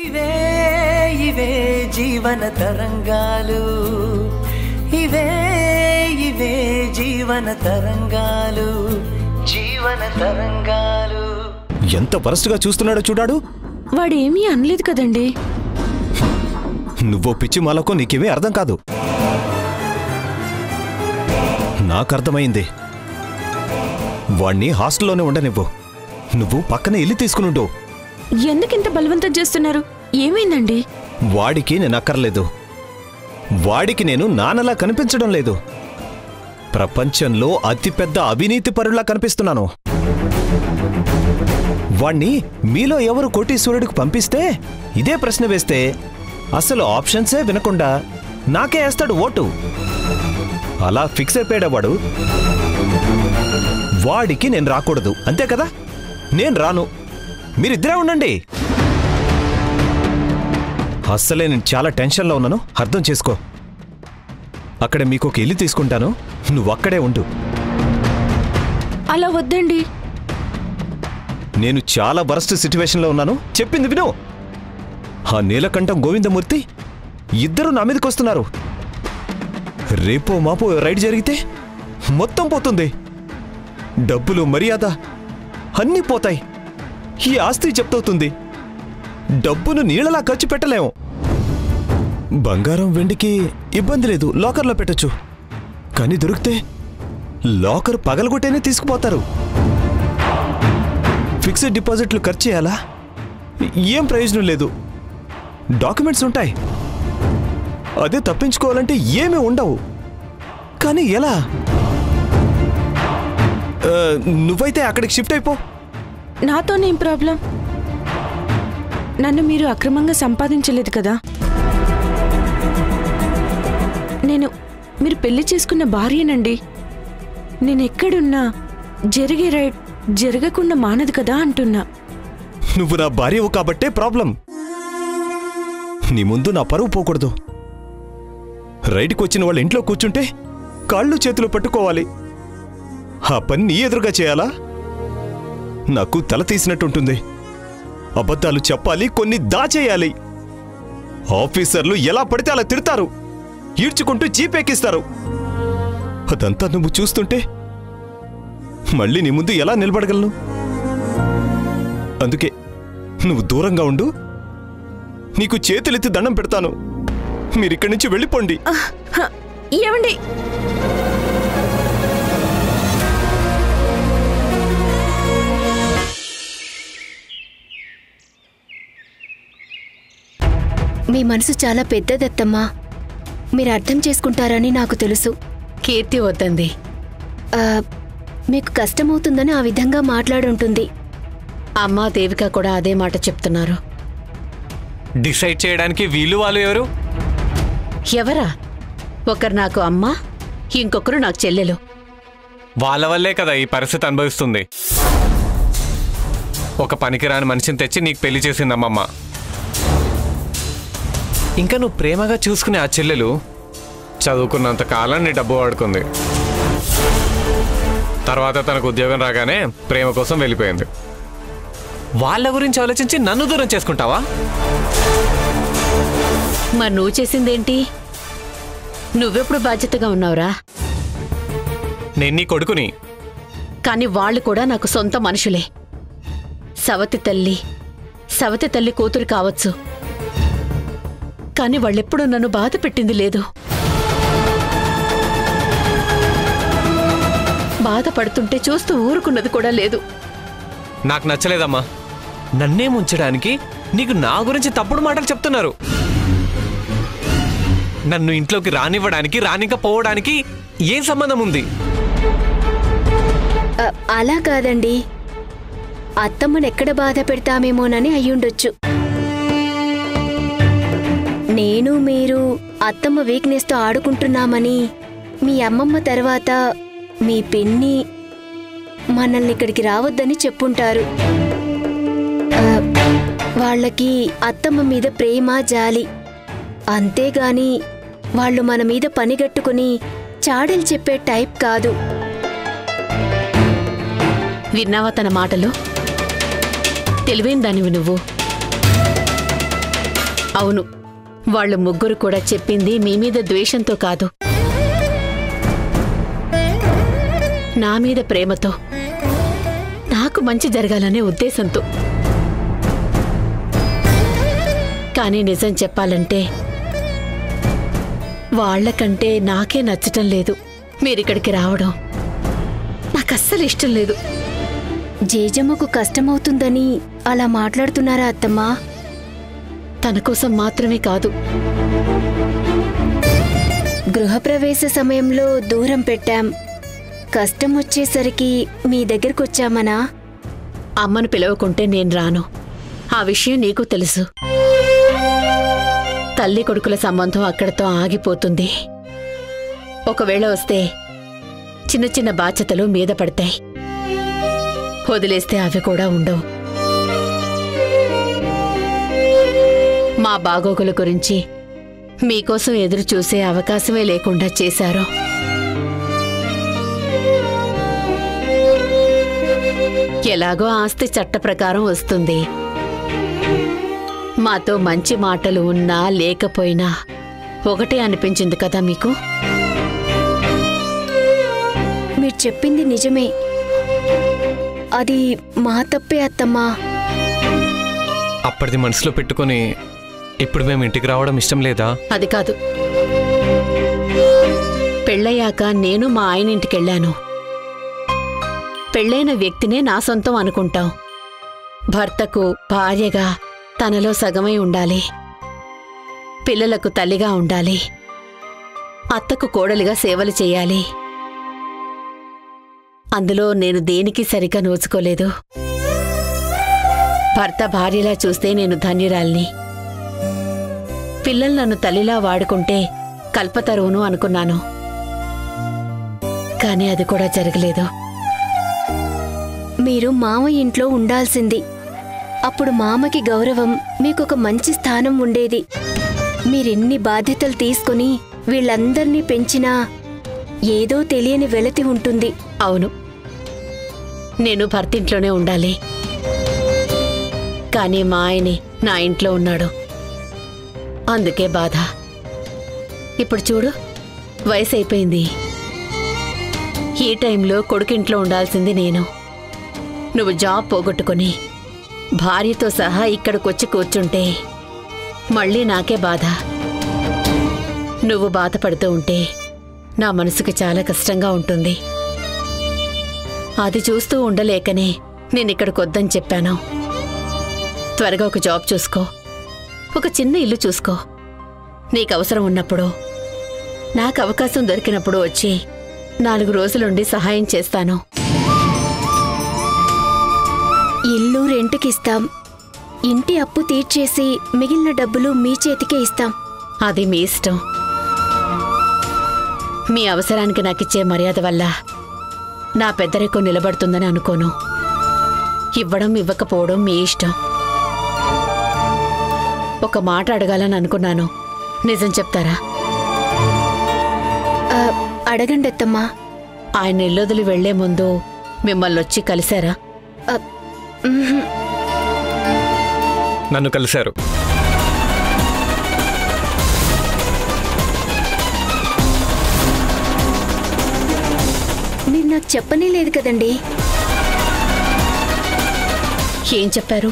ఇవే ఇవే జీవన తరంగాలు, ఇవే ఇవే జీవన తరంగాలు, జీవన తరంగాలు. ఎంత వరస్ట్గా చూస్తున్నాడో చూడాడు. వాడేమీ అనలేదు కదండి. నువ్వో పిచ్చి మాలకు నీకేమీ అర్థం కాదు. నాకర్థమైంది. వాణ్ణి హాస్టల్లోనే ఉండనివ్వు. నువ్వు పక్కనే ఇల్లు తీసుకునుండు. ఎందుకింత బలవంతం చేస్తున్నారు? ఏమైందండి? వాడికి నేను అక్కర్లేదు. వాడికి నేను నాన్నలా కనిపించడం లేదు. ప్రపంచంలో అతిపెద్ద అవినీతి పరులా కనిపిస్తున్నాను. వాణ్ణి మీలో ఎవరు కోటీశ్వరుడికి పంపిస్తే ఇదే ప్రశ్న వేస్తే అసలు ఆప్షన్సే వినకుండా నాకే వేస్తాడు ఓటు. అలా ఫిక్స్ అయిపోయాడు. వాడికి నేను రాకూడదు, అంతే కదా? నేను రాను, మీరిద్దరే ఉండండి. అస్సలే నేను చాలా టెన్షన్లో ఉన్నాను, అర్థం చేసుకో. అక్కడ మీకు ఒక ఇల్లు తీసుకుంటాను, నువ్వు అక్కడే ఉండు. అలా వద్దండి. నేను చాలా వరస్ట్ సిచ్యువేషన్లో ఉన్నాను, చెప్పింది విను. ఆ నీలకంఠం గోవిందమూర్తి ఇద్దరు నా మీదకి వస్తున్నారు. రేపో మాపో రైడ్ జరిగితే మొత్తం పోతుంది. డబ్బులు, మర్యాద అన్నీ పోతాయి. ఈ ఆస్తి చెప్తవుతుంది. డబ్బును నీళ్ళలా ఖర్చు పెట్టలేము. బంగారం, వెండికి ఇబ్బంది లేదు, లాకర్లో పెట్టొచ్చు. కానీ దొరికితే లాకర్ పగలగొట్టేనే తీసుకుపోతారు. ఫిక్స్డ్ డిపాజిట్లు ఖర్చు చేయాలా? ఏం ప్రయోజనం లేదు. డాక్యుమెంట్స్ ఉంటాయి, అదే తప్పించుకోవాలంటే ఏమీ ఉండవు. కానీ ఎలా? నువ్వైతే అక్కడికి షిఫ్ట్ అయిపో. నాతోనేం ప్రాబ్లం? నన్ను మీరు అక్రమంగా సంపాదించలేదు కదా. మీరు పెళ్లి చేసుకున్న భార్యనండి. నేను ఎక్కడున్నా జరిగే రైడ్ జరగకుండా మానదు కదా అంటున్నా. నువ్వు నా భార్యవు కాబట్టే ప్రాబ్లం. నీ ముందు నా పరువు పోకూడదు. రైడ్కి వచ్చిన వాళ్ళ ఇంట్లో కూర్చుంటే కాళ్ళు చేతులు పట్టుకోవాలి. ఆ పని నీ ఎదురుగా చేయాలా? నాకు తల తీసినట్టుంటుంది. అబద్ధాలు చెప్పాలి, కొన్ని దాచేయాలి. ఆఫీసర్లు ఎలా పడితే అలా తిడతారు, ఈడ్చుకుంటూ జీపెక్కిస్తారు. అదంతా నువ్వు చూస్తుంటే మళ్ళీ నీ ముందు ఎలా నిలబడగలను? అందుకే నువ్వు దూరంగా ఉండు. నీకు చేతులెత్తి దండం పెడతాను. మీరిక్కడి నుంచి వెళ్ళిపోండి. ఏమండి? మీ మనసు చాలా పెద్దదత్తమ్మా. మీరు అర్థం చేసుకుంటారని నాకు తెలుసు. కీర్తి వద్దంది. మీకు కష్టమవుతుందని ఆ విధంగా మాట్లాడుంటుంది. అమ్మా, దేవిక కూడా అదే మాట చెప్తున్నారు. డిసైడ్ చేయడానికి వీళ్ళు వాళ్ళు ఎవరు? ఎవరా? ఒకరు నాకు అమ్మ, ఇంకొకరు నాకు చెల్లెలు. వాళ్ళ వల్లే కదా ఈ పరిస్థితి అనుభవిస్తుంది. ఒక పనికిరాని మనిషిని తెచ్చి నీకు పెళ్లి చేసిందమ్మమ్మ. ఇంకా నువ్వు ప్రేమగా చూసుకునే ఆ చెల్లెలు చదువుకున్నంత కాలం నీ డబ్బు వాడుకుంది. తర్వాత తనకు ఉద్యోగం రాగానే ప్రేమ కోసం వెళ్ళిపోయింది. వాళ్ళ గురించి ఆలోచించి నన్ను దూరం చేసుకుంటావా? మరి నువ్వు చేసిందేంటి? నువ్వెప్పుడు బాధ్యతగా ఉన్నావురా? నేను నీ కొడుకుని. కానీ వాళ్ళు కూడా నాకు సొంత మనుషులే. సవతి తల్లి కూతురు కావచ్చు, కానీ వాళ్ళెప్పుడు నన్ను బాధ పెట్టింది లేదు. బాధపడుతుంటే చూస్తూ ఊరుకున్నది కూడా లేదు. నాకు నచ్చలేదమ్మా. నన్నే ముంచడానికి నీకు నా గురించి తప్పుడు మాటలు చెప్తున్నారు. నన్ను ఇంట్లోకి రానివ్వడానికి, రానికపోవడానికి ఏం సంబంధం ఉంది? అలా కాదండి, అత్తమ్మను ఎక్కడ బాధ పెడతామేమోనని అయ్యుండొచ్చు. నేను మీరు అత్తమ్మ వీక్నెస్తో ఆడుకుంటున్నామని మీ అమ్మమ్మ తర్వాత మీ పిన్ని మనల్ని ఇక్కడికి రావద్దని చెప్పుంటారు. వాళ్ళకి అత్తమ్మ మీద ప్రేమ, జాలి. అంతేగాని వాళ్ళు మన మీద పనిగట్టుకుని చాడీలు చెప్పే టైప్ కాదు. విన్నావా తన మాటలు? తెలివైన దానివి నువ్వు. అవును, వాళ్ళు ముగ్గురు కూడా చెప్పింది మీ మీద ద్వేషంతో కాదు, నా మీద ప్రేమతో, నాకు మంచి జరగాలనే ఉద్దేశంతో. కానీ నిజం చెప్పాలంటే వాళ్లకంటే నాకే నచ్చటం లేదు మీరిక్కడికి రావడం. నాకు అస్సలు ఇష్టం లేదు. జేజమ్మకు కష్టమవుతుందని అలా మాట్లాడుతున్నారా అత్తమ్మా? తన కోసం మాత్రమే కాదు, గృహప్రవేశ సమయంలో దూరం పెట్టాం, కష్టం వచ్చేసరికి మీ దగ్గరకొచ్చామనా? అమ్మను పిలవకుంటే నేను రాను. ఆ విషయం నీకు తెలుసు. తల్లి కొడుకుల సంబంధం అక్కడితో ఆగిపోతుంది. ఒకవేళ వస్తే చిన్న చిన్న బాధ్యతలు మీద పడతాయి, వదిలేస్తే అవి కూడా ఉండవు. మా బాగోగుల గురించి మీకోసం ఎదురు చూసే అవకాశమే లేకుండా చేశారు. ఎలాగో ఆస్తి చట్ట ప్రకారం వస్తుంది. మాతో మంచి మాటలు ఉన్నా లేకపోయినా ఒకటే అనిపించింది కదా మీకు? మీరు చెప్పింది నిజమే, అది మా తప్పే అత్తమ్మా. అప్పటిది మనసులో పెట్టుకొని ఇప్పుడు మేము ఇంటికి రావడం ఇష్టం లేదా? అది కాదు, పెళ్ళయ్యాక నేను మా ఆయన ఇంటికెళ్ళాను. పెళ్ళైన వ్యక్తినే నా సొంతం అనుకుంటాం. భర్తకు భార్యగా తనలో సగమై ఉండాలి, పిల్లలకు తల్లిగా ఉండాలి, అత్తకు కోడలిగా సేవలు చేయాలి. అందులో నేను దేనికి సరిగా నోచుకోలేదు. భర్త భార్యలా చూస్తే నేను ధన్యురాల్ని, పిల్లలు నన్ను తల్లిలా వాడుకుంటే కల్పతరువును అనుకున్నాను. కానీ అది కూడా జరగలేదు. మీరు మామ ఇంట్లో ఉండాల్సింది. అప్పుడు మామకి గౌరవం, మీకొక మంచి స్థానం ఉండేది. మీరెన్ని బాధ్యతలు తీసుకుని వీళ్ళందర్నీ పెంచినా ఏదో తెలియని వెలతి ఉంటుంది. అవును, నేను భర్తింట్లోనే ఉండాలి. కానీ మా ఆయనే నా ఇంట్లో ఉన్నాడు, అందుకే బాధ. ఇప్పుడు చూడు, వయసు అయిపోయింది. ఈ టైంలో కొడుకింట్లో ఉండాల్సింది నేను. నువ్వు జాబ్ పోగొట్టుకుని భార్యతో సహా ఇక్కడికొచ్చి కూర్చుంటే మళ్ళీ నాకే బాధ. నువ్వు బాధపడుతూ ఉంటే నా మనసుకి చాలా కష్టంగా ఉంటుంది. అది చూస్తూ ఉండలేకనే నేనిక్కడికొద్దని చెప్పాను. త్వరగా ఒక జాబ్ చూసుకో, ఒక చిన్న ఇల్లు చూసుకో. నీకు అవసరం ఉన్నప్పుడు, నాకు అవకాశం దొరికినప్పుడు వచ్చి 4 రోజులుండి సహాయం చేస్తాను. ఇల్లు రెంట్కిస్తాం, ఇంటి అప్పు తీర్చేసి మిగిలిన డబ్బులు మీ చేతికే ఇస్తాం. అది మీ ఇష్టం. మీ అవసరానికి నాకిచ్చే మర్యాద వల్ల నా పెద్దరికం నిలబడుతుందని అనుకోను. ఇవ్వడం ఇవ్వకపోవడం మీ ఇష్టం. ఒక మాట అడగాలని అనుకున్నాను, నిజం చెప్తారా? అడగండి అత్తమ్మా. ఆయన ఇల్లొదిలి వెళ్లే ముందు మిమ్మల్ని వచ్చి కలిశారా? నన్ను కలిశారు. మీరు నాకు చెప్పనే లేదు కదండి. ఏం చెప్పారు?